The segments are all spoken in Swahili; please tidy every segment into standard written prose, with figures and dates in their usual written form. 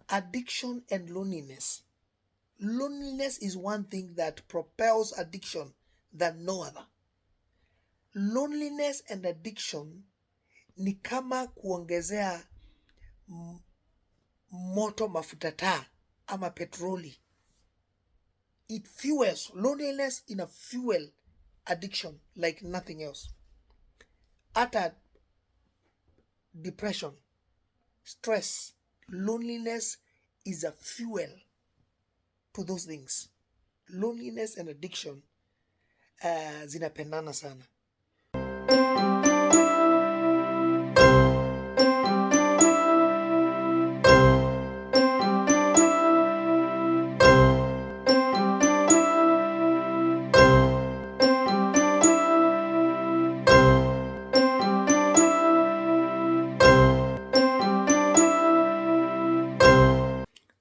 addiction and loneliness. Loneliness is one thing that propels addiction than no other. Loneliness and addiction ni kama kuongezea moto mafuta taa ama petroli. It fuels. Loneliness in a fuel addiction like nothing else. Hata depression, stress, loneliness is a fuel to those things. Loneliness and addiction zinapendana sana.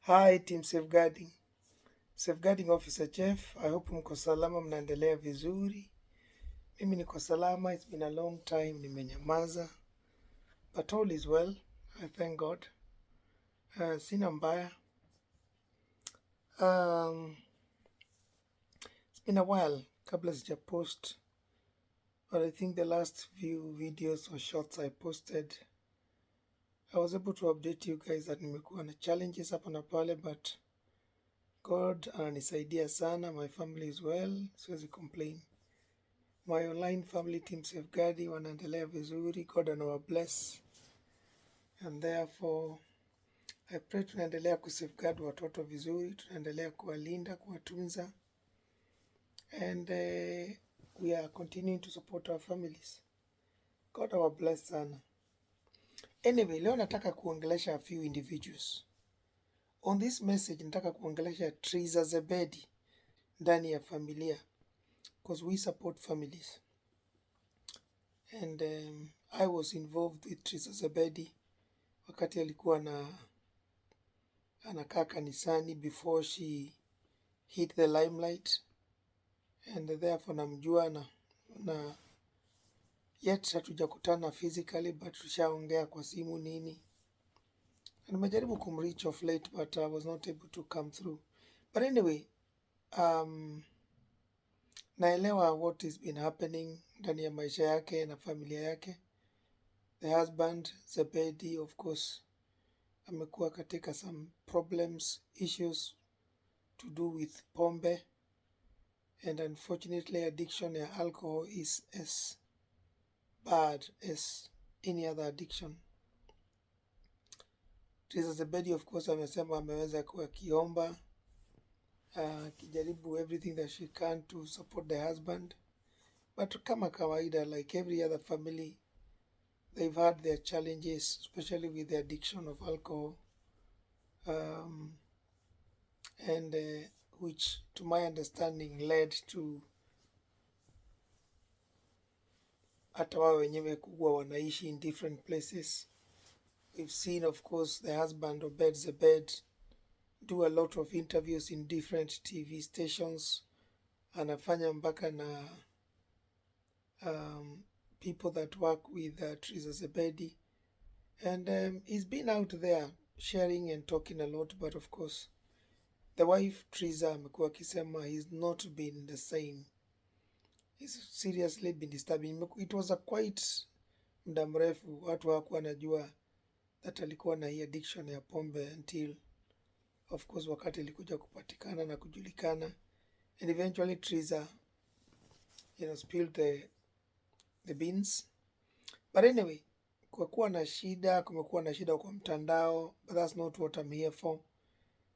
Hi team safeguarding. Safeguarding officer Jeff. I hope mko salama, mnaendelea vizuri. Mimi niko salama. It's been a long time nimenyamaza. But all is well. I thank God. Sina mbaya. It's been a while kabla sija post. But I think the last few videos or shots I posted, I was able to update you guys that nimekuwa na challenges hapa na pale, but God ananisaidia sana. My family is well, siwezi complain. My online family team safeguarding wanaendelea vizuri. God anawa bless, and therefore I pray tunaendelea kusafeguard watoto vizuri, tunaendelea kuwalinda, kuwatunza, and we are continuing to support our families. God awa bless sana. Anyway, leo nataka kuongelesha a few individuals. On this message nataka kuongelesha Trizah Zebed ndani ya familia, because we support families. And I was involved with Trizah Zebed wakati alikuwa anakaa kanisani before she hit the limelight, and therefore namjua na yet hatujakutana physically, but tushaongea kwa simu nini. Nimejaribu kumreach of late, but I was not able to come through. But anyway, naelewa what has been happening ndani ya maisha yake na familia yake. The husband Zebed, of course, amekuwa katika some problems, issues to do with pombe, and unfortunately addiction ya alcohol is as bad as any other addiction. Trizah Zebed, of course, amesema ameweza kuwa kiomba, kijaribu everything that she can to support the husband, but kama kawaida, like every other family, they've had their challenges, especially with the addiction of alcohol, and which to my understanding led to hata wao wenyewe kuwa wanaishi in different places. We've seen, of course, the husband of Zebed do a lot of interviews in different TV stations. Anafanya mpaka na people that work with Trizah Zebed. And he's been out there sharing and talking a lot, but of course, the wife Trizah amekuwa akisema he's not been the same. He's seriously been disturbing. It was a quite muda mrefu watu hawakuwa wanajua that alikuwa na hii addiction ya pombe until, of course, wakati ilikuja kupatikana na kujulikana, and eventually Trizah, spilled the beans. But anyway, kumekuwa na shida kwa mtandao, but that's not what I'm here for.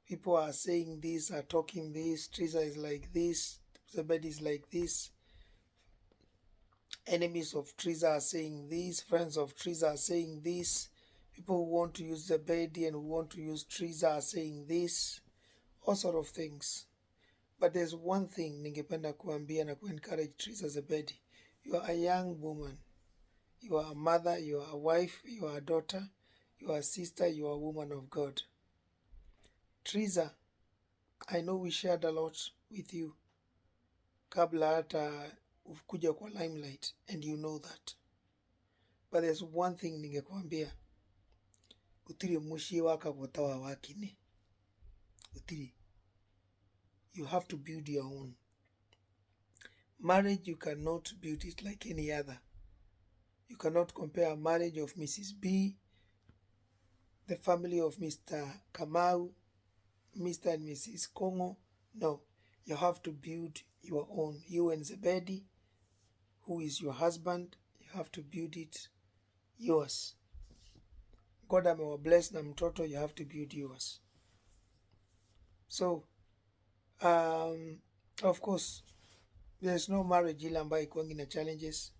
People are saying this, are talking this, Trizah is like this, Zebed is like this. Enemies of Trizah are saying this, friends of Trizah are saying this. People who want to use Zebed and who want to use Trizah are saying this, all sort of things. But there's one thing ningependa kuambia na encourage Trizah Zebed. You are a young woman. You are a mother, you are a wife, you are a daughter, you are a sister, you are a woman of God. Trizah, I know we shared a lot with you kabla hata ukuja kwa limelight, and you know that. But there's one thing ningekuambia, gutiri mushi waka botawa wakine. 3. You have to build your own. Marriage, you cannot build it like any other. You cannot compare a marriage of Mrs. B, the family of Mr. Kamau, Mr. and Mrs. Kongo. No, you have to build your own. You and Zebed, who is your husband, you have to build it yours. God amewabless na mtoto, you have to build yours. So, of course, there's no marriage ile ambayo ikuangi na challenges,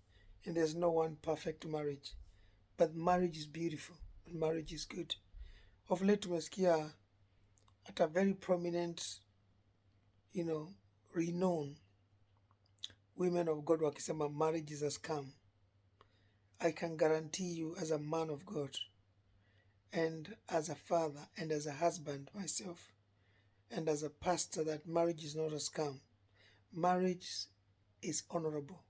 and there's no one perfect marriage. But marriage is beautiful and marriage is good. Of late tumesikia at a very prominent, renowned women of God wakisema marriage is a scam. I can guarantee you, as a man of God and as a father and as a husband myself and as a pastor, that marriage is not a scam. Marriage is honorable.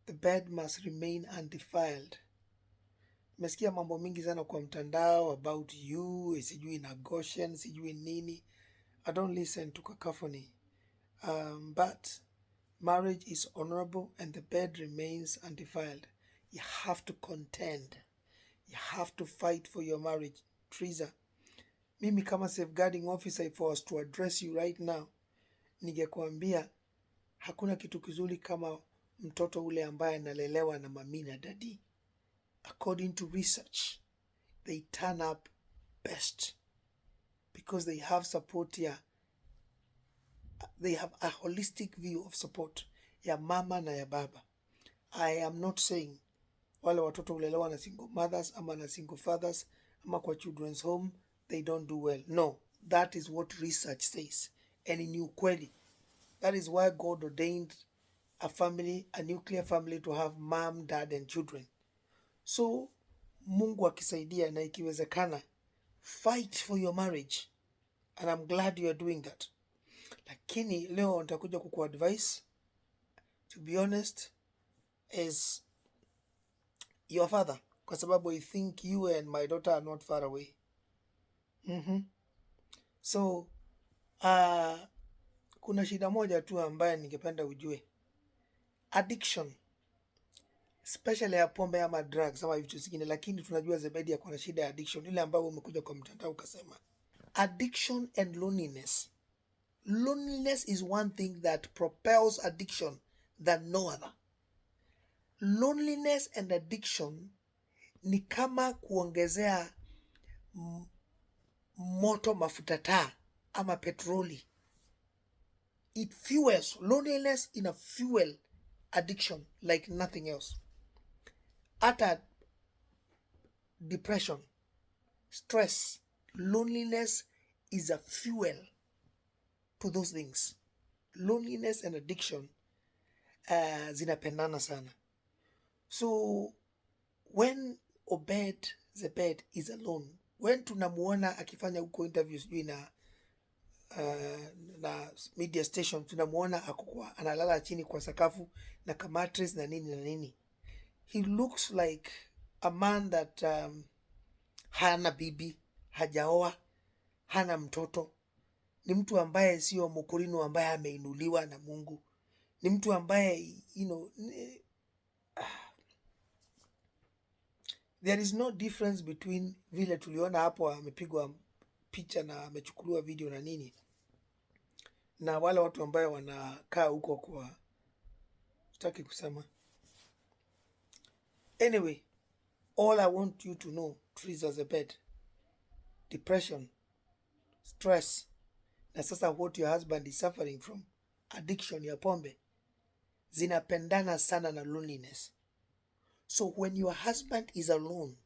The bed must remain undefiled. Mesikia mambo mingi sana kwa mtandao about you, sijui na Goshen, sijui nini. I don't listen to cacophony. But marriage is honorable and the bed remains undefiled. You have to contend. You have to fight for your marriage. Trizah, mimi kama safeguarding officer, if I was to address you right now, ningekuambia hakuna kitu kizuri kama mtoto ule ambaye analelewa na mami na dadi. According to research, they turn up best because they have support here. They have a holistic view of support ya mama na ya baba. I am not saying wale watoto ulelewa na single mothers ama na single fathers ama kwa children's home, they don't do well. No, that is what research says. And in ukweli, that is why God ordained a family, a nuclear family, to have mom, dad and children. So Mungu akisaidia na ikiwezekana, fight for your marriage, and I'm glad you are doing that. Lakini leo nitakuja kukuadvise, to be honest, as your father, kwa sababu I think you and my daughter are not far away. So kuna shida moja tu ambaye ningependa ujue. Addiction, especially ya pombe ama drugs ama vitu zingine, lakini tunajua Zebed yako na shida ya addiction ile ambayo umekuja kwa mtandao ukasema. Addiction and loneliness. Loneliness is one thing that propels addiction than no other. Loneliness and addiction ni kama kuongezea moto mafuta taa ama petroli. It fuels. Loneliness in a fuel addiction like nothing else. Hata depression, stress, loneliness is a fuel to those things. Loneliness and addiction zinapendana sana. So when Zebed is alone, when tunamuona akifanya huko interviews juu na media station, tunamuona akukua analala chini kwa sakafu na kamatres na nini, he looks like a man that hana bibi, hajaoa, hana mtoto. Ni mtu ambaye sio mkurino ambaye ameinuliwa na Mungu. Ni mtu ambaye there is no difference between vile tuliona hapo amepigwa picha na amechukuliwa video na nini, na wale watu ambaye wanakaa huko kwa sitaki kusema. Anyway, all I want you to know, Trizah Zebed, depression, stress, na sasa what your husband is suffering from, addiction ya pombe, zinapendana sana na loneliness. So when your husband is alone,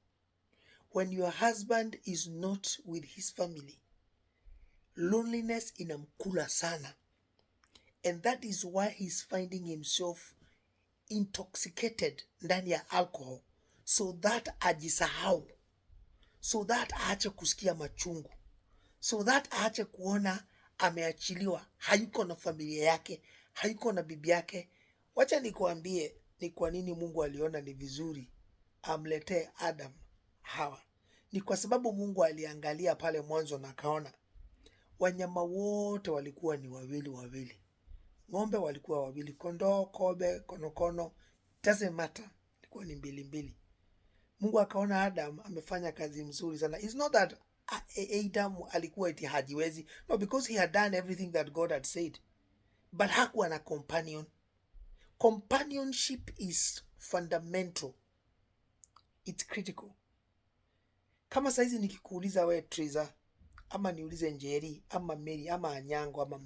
when your husband is not with his family, loneliness inamkula sana. And that is why he's finding himself intoxicated ndani ya alcohol, so that ajisahau, so that aache kusikia machungu, so that aache kuona ameachiliwa, hayuko na familia yake, hayuko na bibi yake. Wacha nikuambie ni kwa nini Mungu aliona ni vizuri amletee Adam Hawa. Ni kwa sababu Mungu aliangalia pale mwanzo na akaona wanyama wote walikuwa ni wawili. Ng'ombe walikuwa wawili, kondoo, kobe, konokono, doesn't matter, ilikuwa ni mbili. Mungu akaona Adam amefanya kazi mzuri sana. It's not that Adam alikuwa eti hajiwezi. No, because he had done everything that God had said. But hakuwa na companion. Companionship is fundamental. It's critical. Kama saizi nikikuuliza we Trizah, ama niulize Njeri, ama Mary, ama Anyango, ama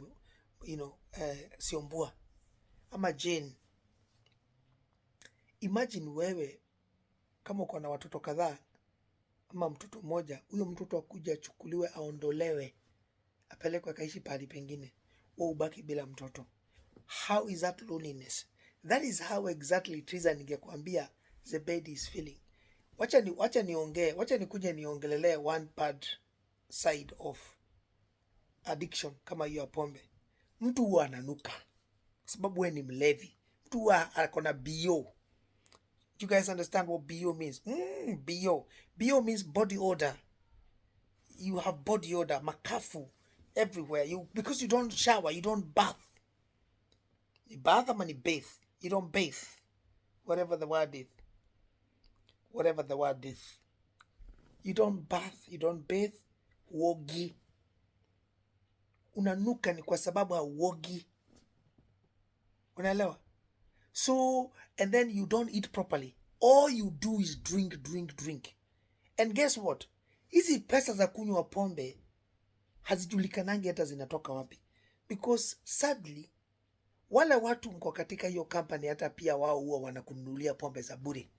Siombua, ama Jane. Imagine wewe kama uko na watoto kadhaa ama mtoto mmoja, huyo mtoto akuja achukuliwe, aondolewe, apelekwe akaishi pahali pengine, wewe ubaki bila mtoto. How is that loneliness? That is how exactly Trizah ningekwambia Zebed is feeling. Wacha nikuje niongelelee one bad side of addiction kama hiyo ya pombe. Mtu huwa ananuka sababu wewe ni mlevi. Mtu huwa akona BO. You guys understand what BO means? BO. BO means body odor. You have body odor, makafu everywhere. Because you don't shower, you don't bath. You bath ama ni bathe? You don't bathe. Whatever the word is. You don't bath, you don't bathe, huogi. Unanuka ni kwa sababu hauogi. Unaelewa? So, and then you don't eat properly. All you do is drink. And guess what? Hizi pesa za kunywa pombe hazijulikanangi hata zinatoka wapi. Because sadly, wale watu mko katika hiyo company hata pia wao huwa wanakununulia pombe za bure.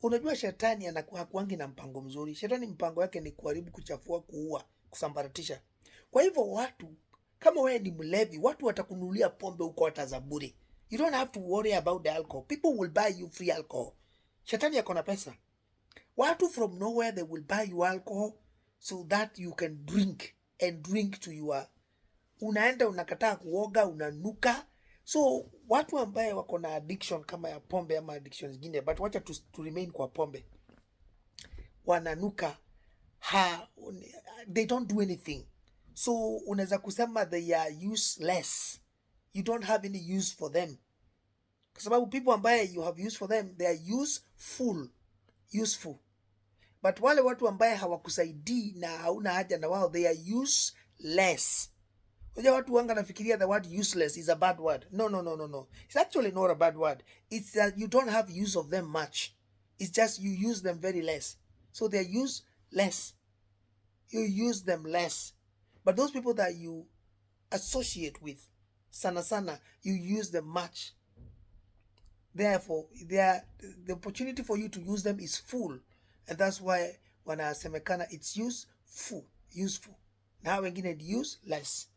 Unajua shetani hakuangi na mpango mzuri. Shetani mpango yake ni kuharibu, kuchafua, kuua, kusambaratisha. Kwa hivyo watu, kama wewe ni mlevi, watu watakununulia pombe huko hata za bure. You don't have to worry about the alcohol. People will buy you free alcohol. Shetani yako na pesa. Watu from nowhere, they will buy you alcohol so that you can drink and drink to your... Unaenda unakataa kuoga, unanuka. So watu ambaye wako na addiction kama ya pombe ama addiction zingine, but wacha to remain kwa pombe, wananuka, they don't do anything. So unaweza kusema they are useless. You don't have any use for them. Kwa sababu people ambaye you have use for them, they are useful. But wale watu ambaye hawakusaidii na hauna haja na wao, they are useless. Unajua watu wanga nafikiria the word useless is a bad word. No. It's actually not a bad word. It's that you don't have use of them much. It's just you use them very less. So they are useless. You use them less. But those people that you associate with, sana, you use them much. Therefore, the opportunity for you to use them is full. And that's why wanasemekana it's useful. Na wengine ni useless.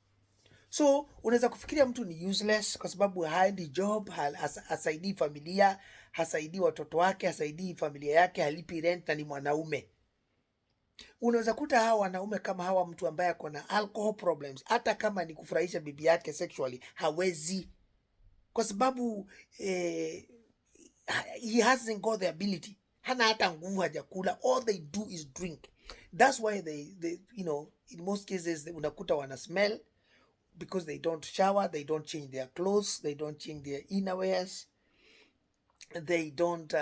So, unaweza kufikiria mtu ni useless kwa sababu haendi job, hasaidii familia, hasaidii watoto wake, hasaidii familia yake, halipi rent na ni mwanaume. Unaweza kuta hawa wanaume kama hawa, mtu ambaye ako na alcohol problems, hata kama ni kufurahisha bibi yake sexually, hawezi. Kwa sababu he hasn't got the ability. Hana hata nguvu, hajakula. All they do is drink. That's why they in most cases unakuta wana smell, because they don't shower, they don't change their clothes, they don't change their innerwears, they don't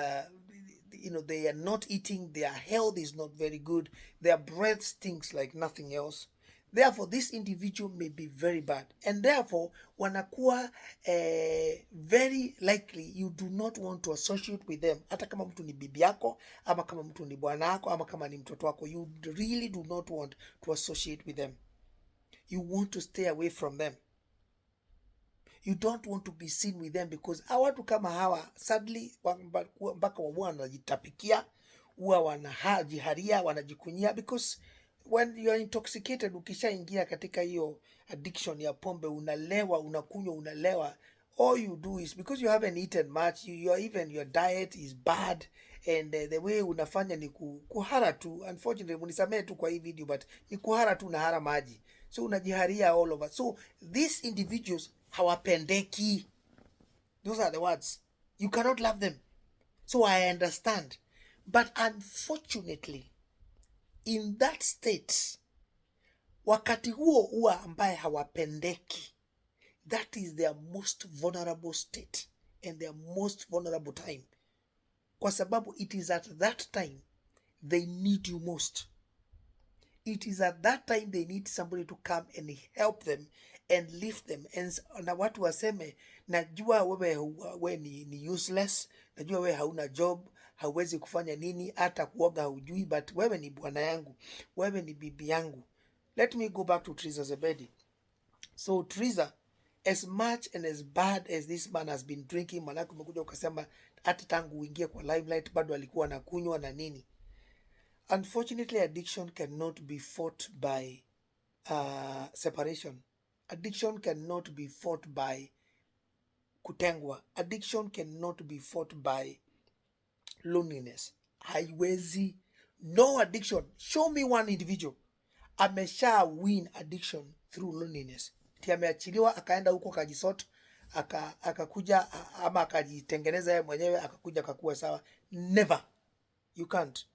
they are not eating, their health is not very good, their breath stinks like nothing else. Therefore, this individual may be very bad, and therefore wanakuwa very likely you do not want to associate with them. Hata kama mtu ni bibi yako, ama kama mtu ni bwana wako, ama kama ni mtoto wako, you really do not want to associate with them. You want to stay away from them. You don't want to be seen with them, because watu kama hawa sadly mpaka wabua wanajitapikia, huwa wanajiharia, wanajikunyia, because when you are intoxicated, ukishaingia katika hiyo addiction ya pombe, unalewa, unakunywa, unalewa, all you do is, because you haven't eaten much, even your diet is bad, and the way unafanya ni kuhara tu. Unfortunately, munisamee tu kwa hii video, but ni kuhara tu, nahara maji. So unajiharia all over. So these individuals hawapendeki. Those are the words. You cannot love them. So I understand. But unfortunately, in that state, wakati huo huwa ambaye hawapendeki. That is their most vulnerable state and their most vulnerable time. Kwa sababu it is at that time they need you most. It is at that time they need somebody to come and help them and lift them. And na watu waseme, najua wewe ni useless, najua wewe hauna job, hauwezi kufanya nini, hata kuoga hujui, but wewe ni bwana yangu, wewe ni bibi yangu. Let me go back to Trizah Zebed. So Trizah, as much and as bad as this man has been drinking, manake umekuja ukasema hata tangu uingie kwa limelight bado alikuwa anakunywa na nini. Unfortunately, addiction cannot be fought by separation. Addiction cannot be fought by kutengwa. Addiction cannot be fought by loneliness. Haiwezi. No addiction. Show me one individual amesha win addiction through loneliness. Ti ameachiliwa akaenda huko akajisort, akakuja ama akajitengeneza yeye mwenyewe akakuja akakuwa sawa. Never. You can't.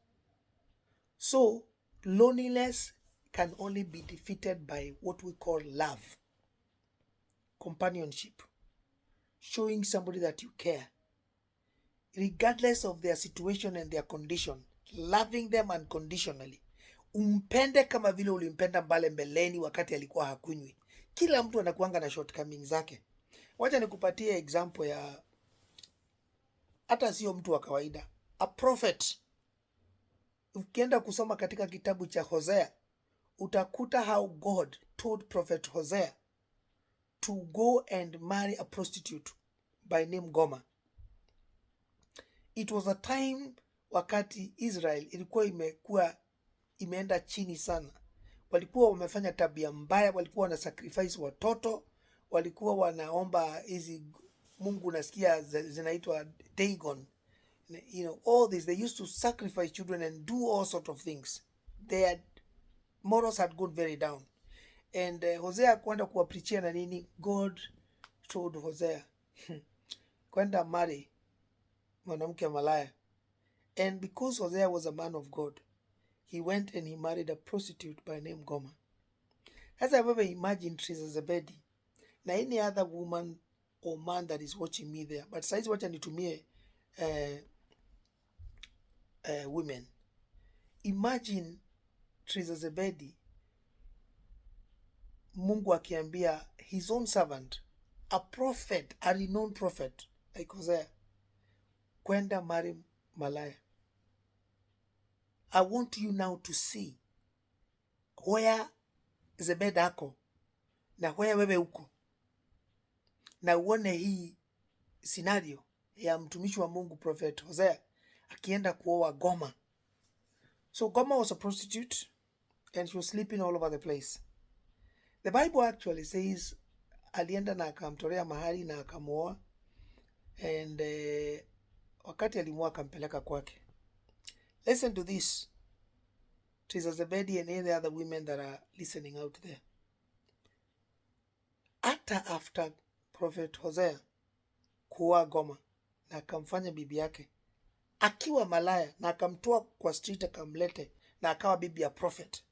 So, loneliness can only be defeated by what we call love, companionship, showing somebody that you care, regardless of their situation and their condition, loving them unconditionally. Umpende kama vile ulimpenda mbale mbeleni wakati alikuwa hakunywi. Kila mtu anakuanga na shortcomings zake. Wacha nikupatie example ya hata sio mtu wa kawaida, a prophet. Ukienda kusoma katika kitabu cha Hosea, utakuta how God told prophet Hosea to go and marry a prostitute by name Gomer. It was a time wakati Israel ilikuwa imeenda chini sana. Walikuwa wamefanya tabia mbaya, walikuwa wana sacrifice watoto, walikuwa wanaomba hizi mungu nasikia zinaitwa Dagon. You know, all this, they used to sacrifice children and do all sort of things. Their morals had gone very down. And Hosea kwenda kuwaprichia na nini, God told Hosea kwenda marry mwanamke malaya. And because Hosea was a man of God, he went and he married a prostitute by name Gomer. As I've ever imagined Trizah Zebed na any other woman or man that is watching me there, but saizi wacha nitumie women. Imagine Trizah Zebed, Mungu akiambia his own servant, a prophet, a renowned prophet like Hosea, kwenda marry malaya. I want you now to see where Zebed ako na where wewe uko, na uone hii scenario ya mtumishi wa Mungu prophet Hosea akienda kuoa Gomer. So Gomer was a prostitute and she was sleeping all over the place. The Bible actually says alienda na akamtolea mahali na akamuoa, and wakati alimuoa akampeleka kwake. Listen to this, Trizah Zebed and any other women that are listening out there. After prophet Hosea kuoa Gomer na akamfanya bibi yake, akiwa malaya na akamtoa kwa street akamlete na akawa bibi ya prophet.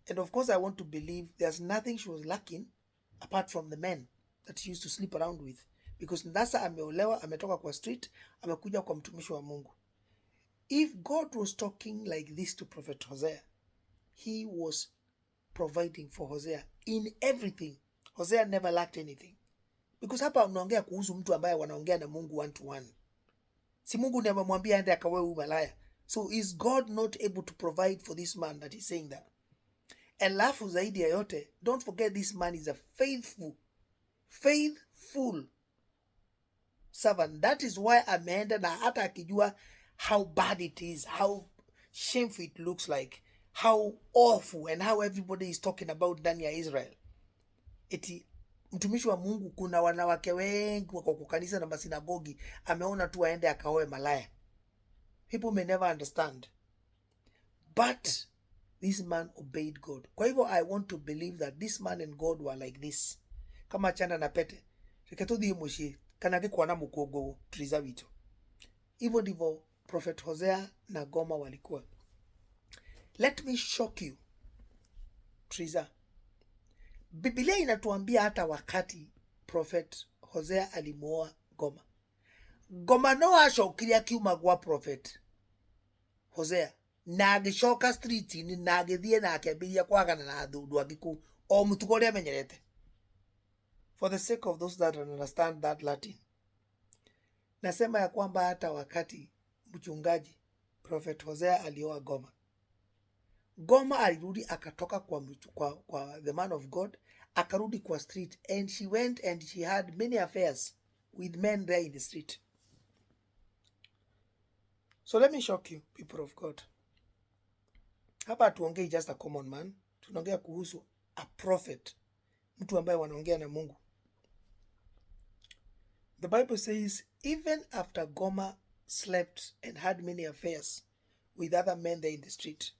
And of course I want to believe there's nothing she was lacking apart from the men that she used to sleep around with, because sasa ameolewa, ametoka kwa street, amekuja kwa mtumishi wa Mungu. If God was talking like this to prophet Hosea, he was providing for Hosea in everything. Hosea never lacked anything. Because hapa unaongea kuhusu mtu ambaye wanaongea na Mungu one to one. Si Mungu ndiye amemwambia aende akaoe huyu malaya. So is God not able to provide for this man that is saying that? And lafu zaidi ya yote, don't forget this man is a faithful servant. That is why ameenda na hata akijua how bad it is, how shameful it looks like, how awful and how everybody is talking about ndani ya Israel. Eti mtumishi wa Mungu, kuna wanawake wengi wako kwa kanisa na masinagogi, ameona tu aende akaoe malaya. People may never understand, but this man obeyed God. Kwa hivyo I want to believe that this man and God were like this. Kama chanda na pete, riketuthi mushi kanake kuona mukogo Trizah wito. Hivyo ndivyo prophet Hosea na Gomer walikuwa. Let me shock you, Trizah. Biblia inatuambia hata wakati prophet Hosea alimuoa Goma, Goma no acokire akiuma gwa prophet Hosea na agicoka street ni na agithie na akĩambĩrĩria kwagana na thundu angiku o mutugo ũrĩa amenyerete. For the sake of those that understand that Latin, nasema ya kwamba hata wakati mchungaji prophet Hosea alioa Goma, Goma alirudi akatoka kwa the man of God, akarudi kwa street, and she went and she had many affairs with men there in the street. So let me shock you, people of God. Hapa tuongei just a common man, tunaongea kuhusu a prophet, mtu ambaye wanaongea na Mungu. The Bible says, even after Goma slept and had many affairs with other men there in the street,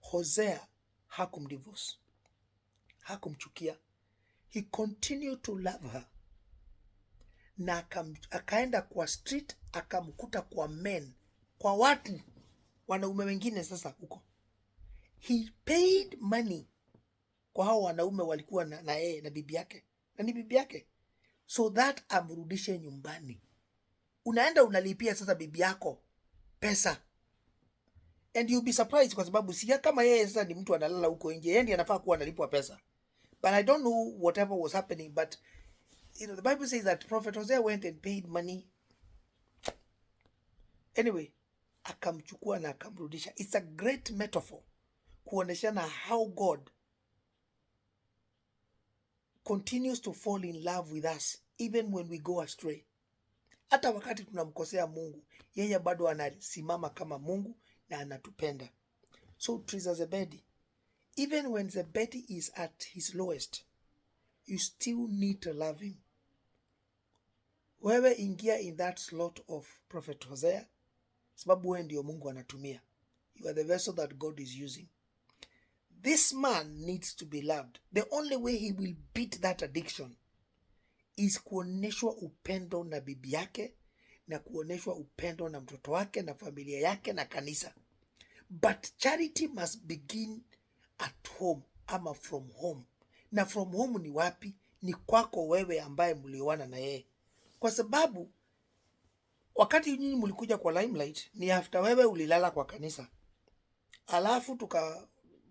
Hosea hakumdivorce, hakumchukia. He continued to love her. Na akaenda kwa street, akamkuta kwa men, kwa watu wanaume wengine sasa huko. He paid money kwa hao wanaume walikuwa na yeye na bibi yake, na ni bibi yake, so that amrudishe nyumbani. Unaenda unalipia sasa bibi yako pesa, and you'll be surprised kwa sababu si kama yeye sasa ni mtu analala huko nje, yeye ndiye anafaa kuwa analipwa pesa. But I don't know whatever was happening, but you know, the Bible says that Prophet Hosea went and paid money. Anyway, akamchukua na akamrudisha. It's a great metaphor kuoneshana how God continues to fall in love with us even when we go astray. Hata wakati tunamkosea Mungu, yeye bado anasimama kama Mungu na anatupenda. So Trizah Zebed, even when Zebed is at his lowest, you still need to love him. Wewe ingia in that slot of Prophet Hosea, sababu wewe ndio Mungu anatumia. You are the vessel that God is using. This man needs to be loved. The only way he will beat that addiction is kuoneshwa upendo na bibi yake, na kuoneshwa upendo na mtoto wake na familia yake na kanisa. But charity must begin at home ama from home. Na from home ni wapi? Ni kwako wewe ambaye mlioana na yeye. Kwa sababu wakati nyinyi mlikuja kwa limelight ni after wewe ulilala kwa kanisa. Alafu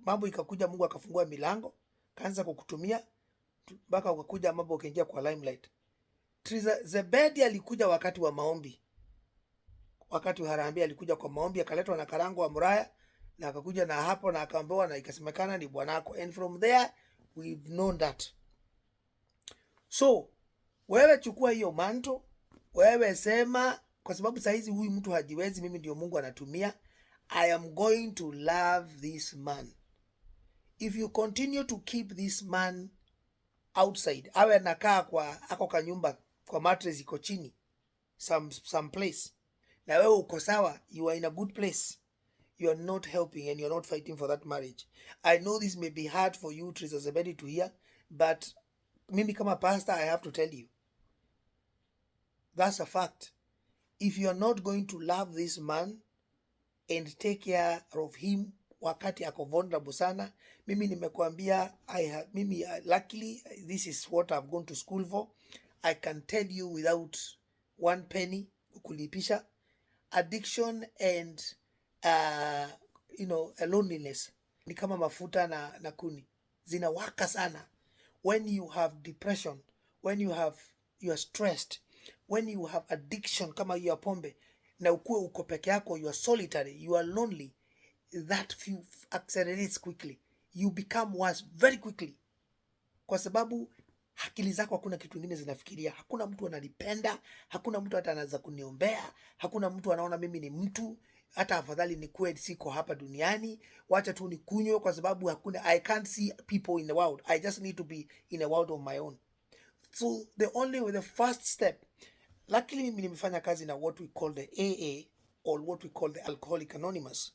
mambo ikakuja, Mungu akafungua milango, kaanza kukutumia mpaka ukakuja mambo ukaingia kwa limelight. Trizah Zebed alikuja wakati wa maombi. Wakati wa harambee alikuja kwa maombi, akaletwa na karango wa Muraya na akakuja na hapo na akaambiwa na ikasemekana ni bwanako, and from there we've known that. So wewe chukua hiyo manto, wewe sema, kwa sababu saizi huyu mtu hajiwezi, mimi ndio Mungu anatumia. I am going to love this man. If you continue to keep this man outside, awe anakaa kwa ako kanyumba kwa mattress iko chini some place, na wewe uko sawa, you are in a good place, you are not helping and you are not fighting for that marriage. I know this may be hard for you, Trizah Zebed, to hear, but mimi kama pastor I have to tell you, that's a fact. If you are not going to love this man and take care of him wakati ako vulnerable sana, mimi nimekuambia, luckily this is what I've gone to school for. I can tell you without one penny kulipisha, addiction and loneliness ni kama mafuta na kuni, zinawaka sana. When you have depression, when you are stressed, when you have addiction kama hiyo pombe, na ukue uko peke yako, you are solitary, you are lonely, that few accelerates quickly. You become worse very quickly. Kwa sababu akili zako hakuna kitu kingine zinafikiria. Hakuna mtu analipenda, hakuna mtu hata anaweza kuniombea, hakuna mtu anaona mimi ni mtu, hata afadhali nikuwe siko hapa duniani, wacha tu nikunywe, kwa sababu hakuna, I can't see people in the world. I just need to be in a world of my own. So the first step, luckily mimi nimefanya kazi na what we call the AA, or what we call the Alcoholic Anonymous.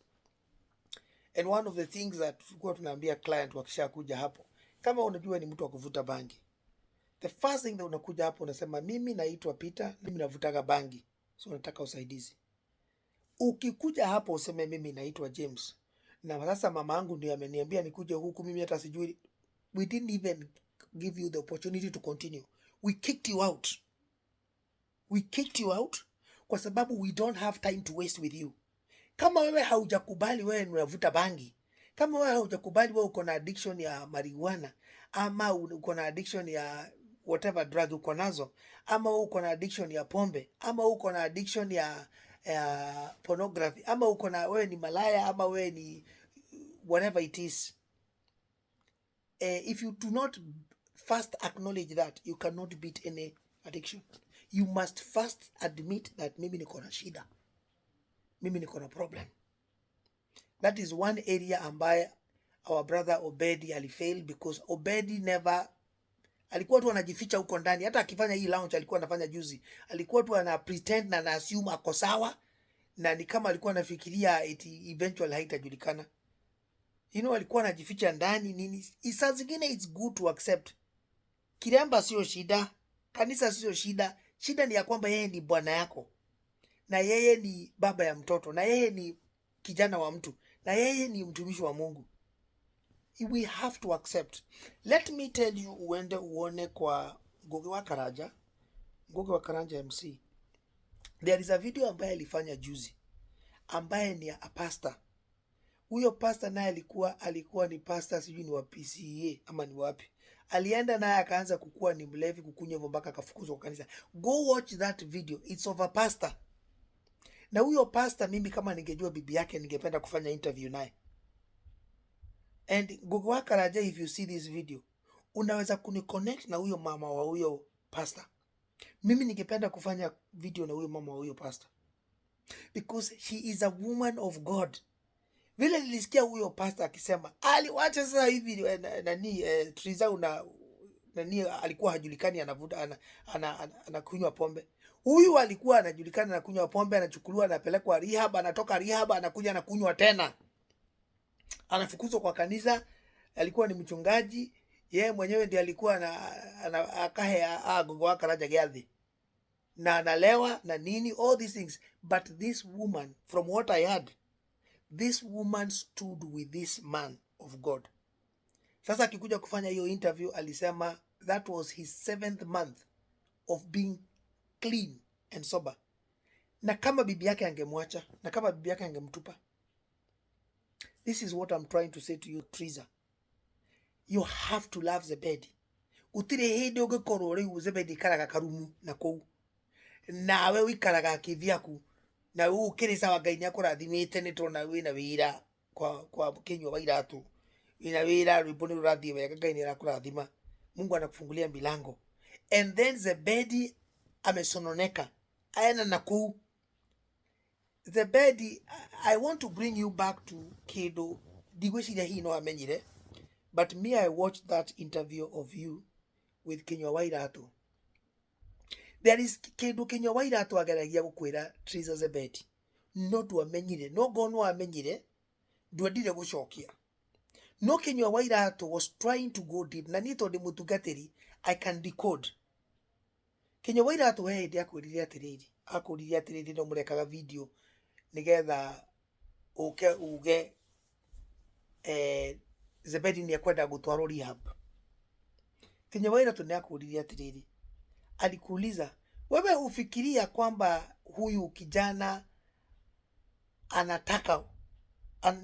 And one of the things that tulikuwa tunaambia client wakisha kuja hapo, kama unajua ni mtu wa kuvuta bangi, the first thing that unakuja hapo unasema, mimi naitwa Peter, mimi navutaga bangi, so nataka usaidizi. Ukikuja hapo useme, mimi naitwa James, na sasa mama yangu ndiye ameniambia nikuje huku, mimi hata sijui, We didn't even give you the opportunity to continue. We kicked you out. We kicked you out kwa sababu we don't have time to waste with you. Kama wewe haujakubali wewe unavuta bangi, kama wewe haujakubali wewe uko na addiction ya marijuana, ama uko na addiction ya whatever drug uko nazo, ama uko na addiction ya pombe, ama uko na addiction ya pornography, ama uko na wewe ni malaya, ama wewe ni whatever it is, if you do not first acknowledge that, you cannot beat any addiction. You must first admit that mimi niko na shida, mimi niko na problem. That is one area ambaye our brother Obedi alifail, because Obedi never, alikuwa tu anajificha huko ndani. Hata akifanya hii launch alikuwa anafanya juzi, alikuwa tu ana pretend na assume ako sawa, na ni kama alikuwa anafikiria eti eventually haitajulikana. You know, alikuwa anajificha ndani nini. Saa zingine it's good to accept kiremba sio shida, kanisa sio shida. Shida ni ya kwamba yeye ni bwana yako, na yeye ni baba ya mtoto, na yeye ni kijana wa mtu, na yeye ni mtumishi wa Mungu. We have to accept. Let me tell you, uende uone kwa Ngugi wa Karanja, Ngugi wa Karanja MC. There is a video ambaye alifanya juzi, ambaye ni a pastor. Huyo pastor naye alikuwa ni pastor, sijui ni wa PCA ama ni wapi. Alienda naye akaanza kukua ni mlevi, kukunywa mpaka akafukuzwa kwa kanisa. Go watch that video. It's of a pastor. Na huyo pastor, mimi kama ningejua bibi yake ningependa kufanya interview naye. And Ngugi wa Karanja, if you see this video, unaweza kuniconnect na huyo mama wa huyo pastor. Mimi ningependa kufanya video na huyo mama wa huyo pastor, because she is a woman of God. Vile nilisikia huyo pastor akisema aliwacha sasa hivi nani Trizah nani alikuwa hajulikani anavuta anakunywa pombe. Huyu alikuwa anajulikana anakunywa pombe, anachukuliwa anapelekwa Rehab, anatoka Rehab anakuja anakunywa tena, anafukuzwa kwa kanisa. Alikuwa ni mchungaji, yeye mwenyewe ndiye alikuwa akahe Ngugi wa Karanja giathi, na analewa na nini, all these things. But this woman, from what I heard, this woman stood with this man of God. Sasa akikuja kufanya hiyo interview alisema that was his 7th month of being clean and sober. Na kama bibi yake angemwacha, na kama bibi yake angemtupa. This is what I'm trying to say to you, Trizah. You have to love Zebed. Utire hindi ugikorwo riu Zebed ikaraga karumu na kou, nawe wikaraga kithiaku, na ukiri sawa Ngai ni akurathimite. Ni tona wina wira kwa Kinyua wa Iratu, wina wira rwimbo ni rurathie wega, Ngai ni arakurathima, Mungu anakufungulia milango. And then Zebed amesononeka aena na kou. Zebed, I want to bring you back to Kedo. Digweciria hi no amenyire, but me, I watched that interview of you with Kinyua wa Iratu. There is Kinyua wa Iratu ageragia gukwira Trizah Zebed no tuamenyire, no gono amenyire, ndwendire gucokia. No, Kinyua wa Iratu was trying to go deep, na ni tondu mutungatiri I can decode. Kinyua wa Iratu he ndi akwirire atiriri no murekaga video nigetha uge Zebed ni akwenda gutwarwo Rehab. Kinyua wa Iratu ni akwirire atiriri, alikuuliza wewe ufikiria kwamba huyu kijana anataka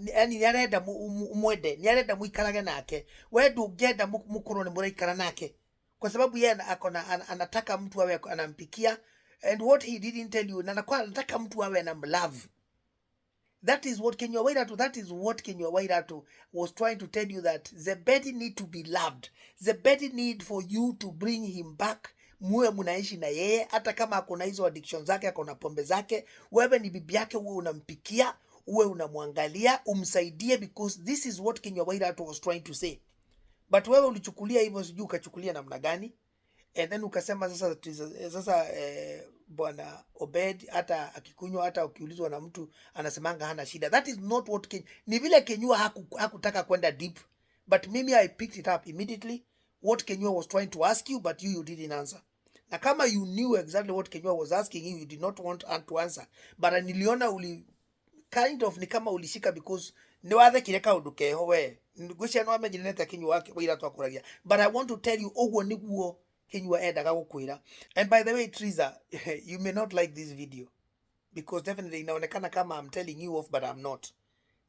yani arenda mwende, ni arenda muikarage nake, wewe ndungenda mukuru ni muraikara nake, kwa sababu yeye anataka mtu awe anampikia. And what he didn't tell you, anataka mtu awe anamlove. That is what Kinyua wa Iratu was trying to tell you, that Zebed need to be loved. Zebed need for you to bring him back, muwe munaishi na yeye, hata kama akona hizo addiction zake, akona pombe zake, wewe ni bibi yake, uwe unampikia, uwe unamwangalia, umsaidie, because this is what Kinyua wa Iratu was trying to say. But wewe ulichukulia hivyo, sijui ukachukulia namna gani, and then ukasema sasa bwana Obed hata akikunywa, hata ukiulizwa na mtu anasemanga hana shida. That is not what ni vile Kinyua hakutaka kwenda deep, but mimi I picked it up immediately what Kinyua was trying to ask you, but you didn't answer. Na kama you knew exactly what Kinyua was asking you did not want to answer, but niliona uli kind of ni kama ulishika, because ni wathekire kaundu keho we ngwicia no amenyerete kinywa wake wira twakuragia, but I want to tell you ogwo niguo kinywa endaga gukwira. And by the way, Trizah, you may not like this video because definitely inaonekana kama I'm telling you off, but I'm not.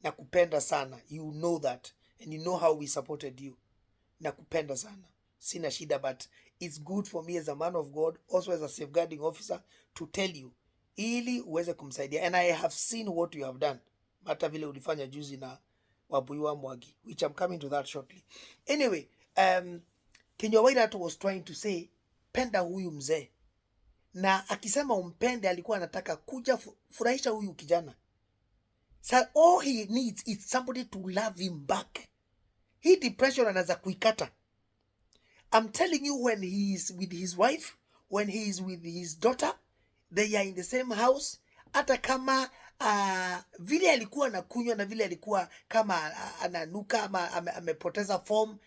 Nakupenda sana, you know that, and you know how we supported you. Nakupenda sana, sina shida, but it's good for me as a man of God, also as a safeguarding officer, to tell you ili uweze kumsaidia. And I have seen what you have done, hata vile ulifanya juzi na Wabuiwa Mwagi, which I'm coming to that shortly. Anyway, Kinywa Wairatu was trying to say penda huyu mzee, na akisema umpende alikuwa anataka kuja furahisha huyu kijana. So all he needs is somebody to love him back. Hii depression anaanza kuikata. I'm telling you, when he is with his wife, when he is with his daughter, they are in the same house. Hata kama vile alikuwa anakunywa na vile alikuwa kama ananuka ama amepoteza form,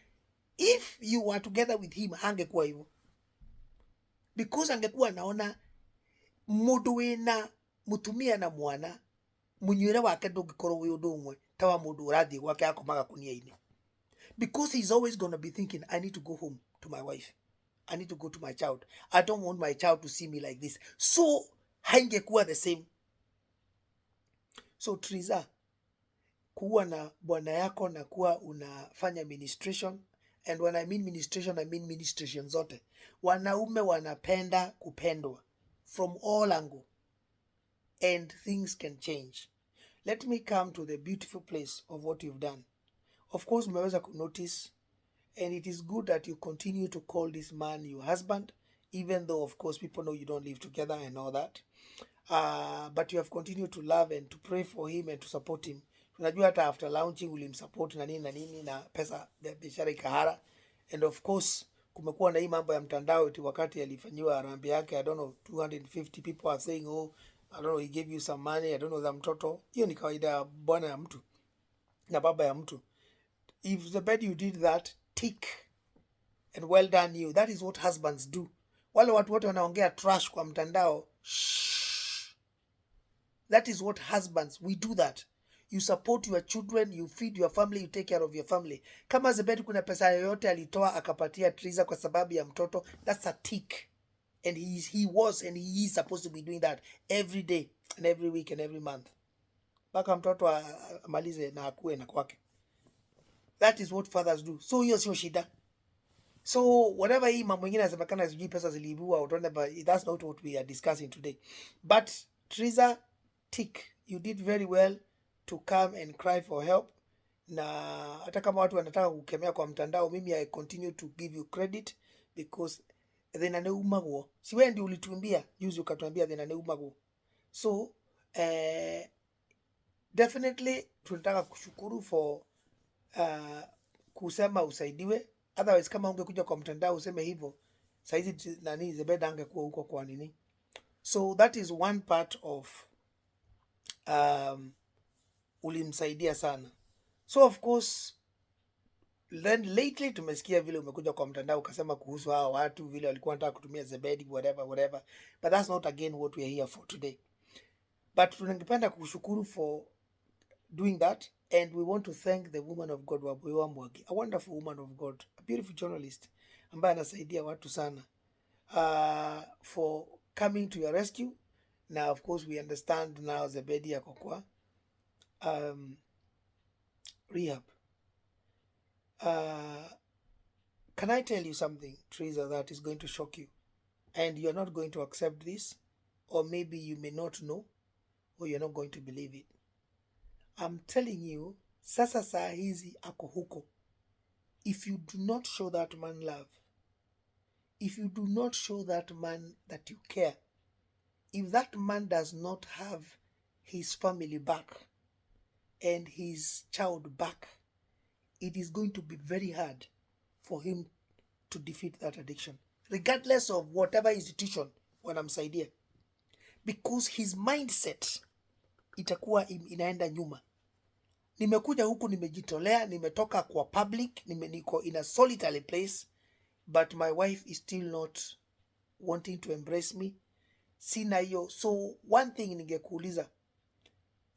if you were together with him hangekuwa hivyo, because angekuwa anaona mundu wina mutumia na mwana munywire wake ndungikorwo wi undu umwe ta wa mundu urathie gwake akomaga kunia-ini, because he's always going to be thinking, I need to go home to my wife, I need to go to my child, I don't want my child to see me like this. So haingekuwa the same. So Trizah, kuwa na bwana yako na kuwa unafanya ministration, and when I mean ministration, I mean ministration zote. Wanaume wanapenda kupendwa from all angle, and things can change. Let me come to the beautiful place of what you've done. Of course, umeweza notice, and it is good that you continue to call this man your husband, even though of course people know you don't live together and all that. But you have continued to love and to pray for him and to support him. Unajua hata after launching ulimsupport na nini na pesa ya biashara ikahara. And of course kumekuwa na hii mambo ya mtandao eti wakati alifanyiwa harambee yake, I don't know, 250 people are saying, oh, I don't know, he gave you some money, I don't know, za mtoto. Hiyo ni kawaida ya bwana ya mtu na baba ya mtu. If Zebed you did that, tick, and well done you. That is what husbands do. Wale watu wote wanaongea trash kwa mtandao, shh. That is what husbands, we do that. You support your children, you feed your family, you take care of your family. Kama Zebed kuna pesa yoyote alitoa akapatia Trizah kwa sababu ya mtoto, that's a tick. And he was and he is supposed to be doing that every day and every week and every month. Baka mtoto amalize na akue na kwake. That is what fathers do. So hiyo sio shida. So whatever hii mambo mengine yanasemekana sijui pesa ziliibua or whatever, that's not what we are discussing today. But Trizah, tick, you did very well to come and cry for help. Na hata kama watu wanataka kukemea kwa mtandao, mimi I continue to give you credit because thina ne umagwo. Si wewe ndio ulituambia juzi ukatuambia thina ne umagwo. So definitely tunataka kushukuru for kusema usaidiwe. Otherwise kama ungekuja kwa mtandao useme hivyo, saizi nani Zebed angekuwa huko kwa nini. So that is one part of ulimsaidia sana. So of course then lately tumesikia vile umekuja kwa mtandao ukasema kuhusu hao watu vile walikuwa wanataka kutumia Zebed whatever, but that's not again what we are here for today. But tunangependa kushukuru for doing that, and we want to thank the woman of God Wabuiwa Mwagi, a wonderful woman of God, a beautiful journalist ambaye anasaidia watu sana, for coming to your rescue. Now of course we understand now Zebed yako kwa rehab. Can I tell you something, Trizah, that is going to shock you, and you're not going to accept this, or maybe you may not know, or you're not going to believe it. I'm telling you, sasa saa hizi ako huko. If you do not show that man love, if you do not show that man that you care, if that man does not have his family back and his child back, it is going to be very hard for him to defeat that addiction, regardless of whatever institution wanamsaidia, because his mindset itakuwa inaenda nyuma. Nimekuja huku, nimejitolea, nimetoka kwa public, niko in a solitary place, but my wife is still not wanting to embrace me. Sina hiyo. So one thing ningekuuliza,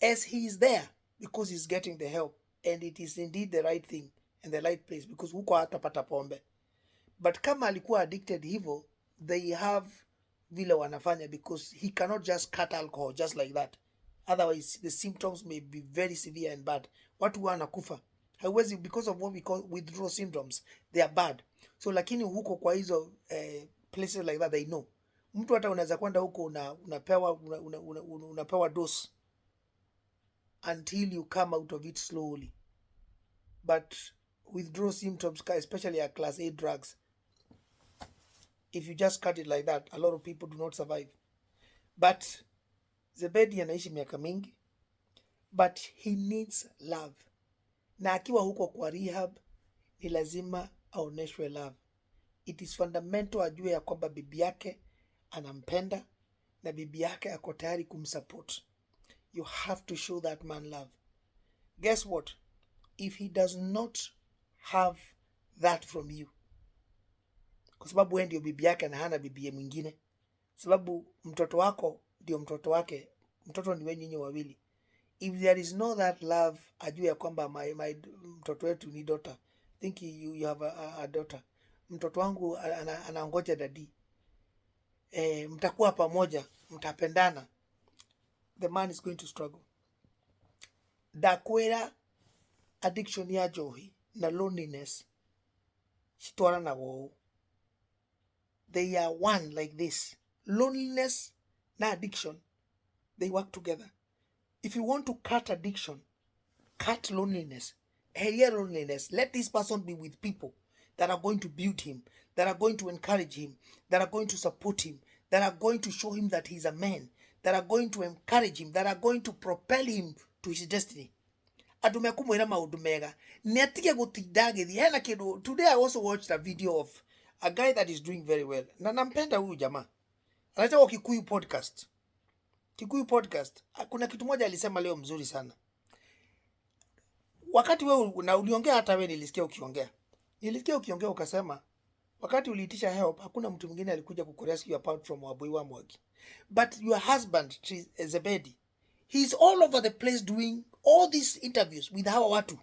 as he is there because he's getting the help, and it is indeed the right thing and the right place, because huko hatapata pombe. But kama alikuwa addicted hivyo, they have vile wanafanya, because he cannot just cut alcohol just like that. Otherwise the symptoms may be very severe and bad. Watu wanakufa haiwezi, because of what we call withdrawal symptoms, they are bad. So lakini huko kwa hizo places like that, they know. Mtu hata unaweza kwenda huko unapewa dose until you come out of it slowly. But withdrawal symptoms, especially a class A drugs, if you just cut it like that, a lot of people do not survive. But Zebed anaishi miaka mingi, but he needs love. Na akiwa huko kwa rehab, ni lazima aoneshwe love. It is fundamental ajue ya kwamba bibi yake anampenda na bibi yake ako tayari kumsupport. You have to show that man love. Guess what? If he does not have that from you, kwa sababu wewe ndio bibi yake na hana bibi mwingine, sababu mtoto wako ndio mtoto wake, mtoto ni wewe nyinyi wawili. If there is no that love, ajue ya kwamba my mtoto wetu ni daughter. Think you have a daughter. Mtoto wangu anaongoja dadi. Mtakuwa pamoja, mtapendana. The man is going to struggle. Dakwera addiction ya johi na loneliness shitwara na wo. They are one like this. Loneliness na addiction, they work together. If you want to cut addiction, cut loneliness. Hear loneliness. Let this person be with people that are going to build him, that are going to encourage him, that are going to support him, that are going to show him that he's a man, that are going to encourage him, that are going to propel him to his destiny. Adumekumwira maundu mega. Netige gutindagithia. Hena kindu. Today I also watched a video of a guy that is doing very well. Na nampenda huyu jamaa. Anaitwa Kikuyu podcast. Kikuyu podcast. Kuna kitu moja alisema leo mzuri sana. Wakati wewe na uliongea, hata wewe nilisikia ukiongea. Nilisikia ukiongea ukasema wakati uliitisha help hakuna mtu mwingine alikuja kukurescue apart from Wabuiwa Mwagi. But your husband Zebed, he's all over the place doing all these interviews with hawa watu.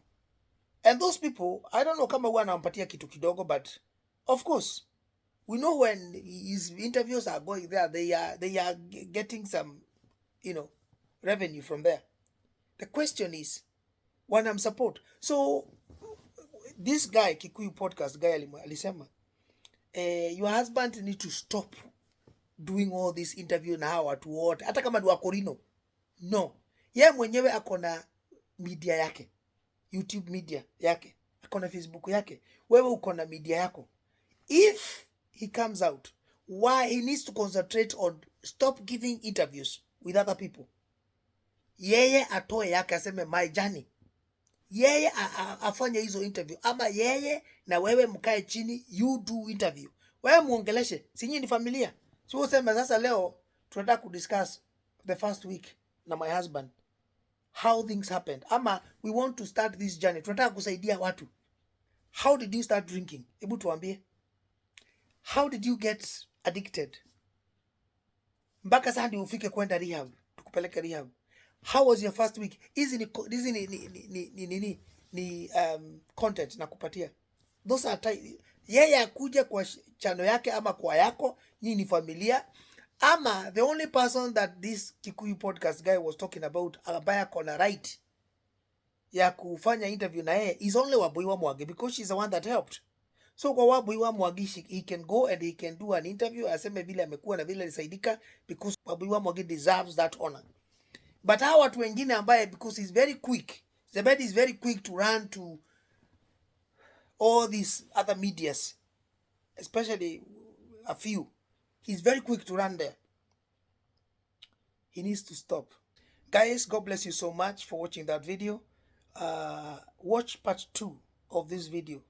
And those people, I don't know kama huwa anampatia kitu kidogo, but of course we know when his interviews are going there, they are getting some, revenue from there. The question is, wanam support. So this guy Kikuyu podcast guy alisema your husband need to stop doing all this interview na hawa watu wote, hata kama ni wa Korino. No, yeye mwenyewe akona media yake, YouTube media yake, akona Facebook yake, wewe ukona media yako. If he comes out, why he needs to concentrate on stop giving interviews with other people. Yeye atoe yake, aseme my journey. Yeye afanye hizo interview, ama yeye na wewe mkae chini, you do interview. Wewe muongeleshe, sinyi ni familia. Si useme sasa leo tunataka kudiscuss the first week na my husband how things happened, ama we want to start this journey, tunataka kusaidia watu. How did you start drinking? Hebu tuambie. How did you get addicted? Mpaka sasa ndio ufike kwenda rehab, tukupeleke rehab. How was your first week? Hizi ni content na kupatia. Those are yeye akuja kwa channel yake ama kwa yako, nyinyi ni familia. Ama the only person that this Kikuyu podcast guy was talking about, abaya kona right ya kufanya interview na yeye, is only Wabuiwa Mwagi, because she's the one that helped. So kwa Wabuiwa Mwagi, he can go and he can do an interview, aseme vile amekuwa na vile alisaidika, because Wabuiwa Mwagi deserves that honor. But hawa watu wengine ambaye, because he's very quick, Zebed is very quick to run to all these other medias, especially a few. He's very quick to run there. He needs to stop. Guys, God bless you so much for watching that video. Watch part 2 of this video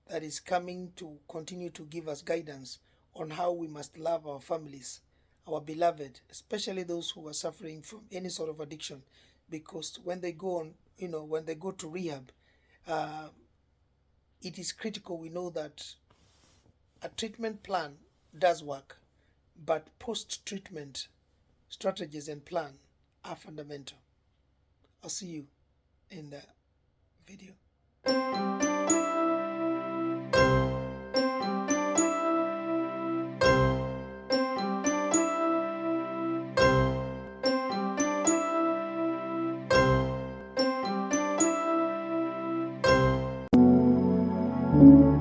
that is coming to continue to give us guidance on how we must love our families, our beloved, especially those who are suffering from any sort of addiction. Because when they go on, when they go to rehab, it is critical. We know that a treatment plan does work, but post-treatment strategies and plan are fundamental. I'll see you in the video. Thank you.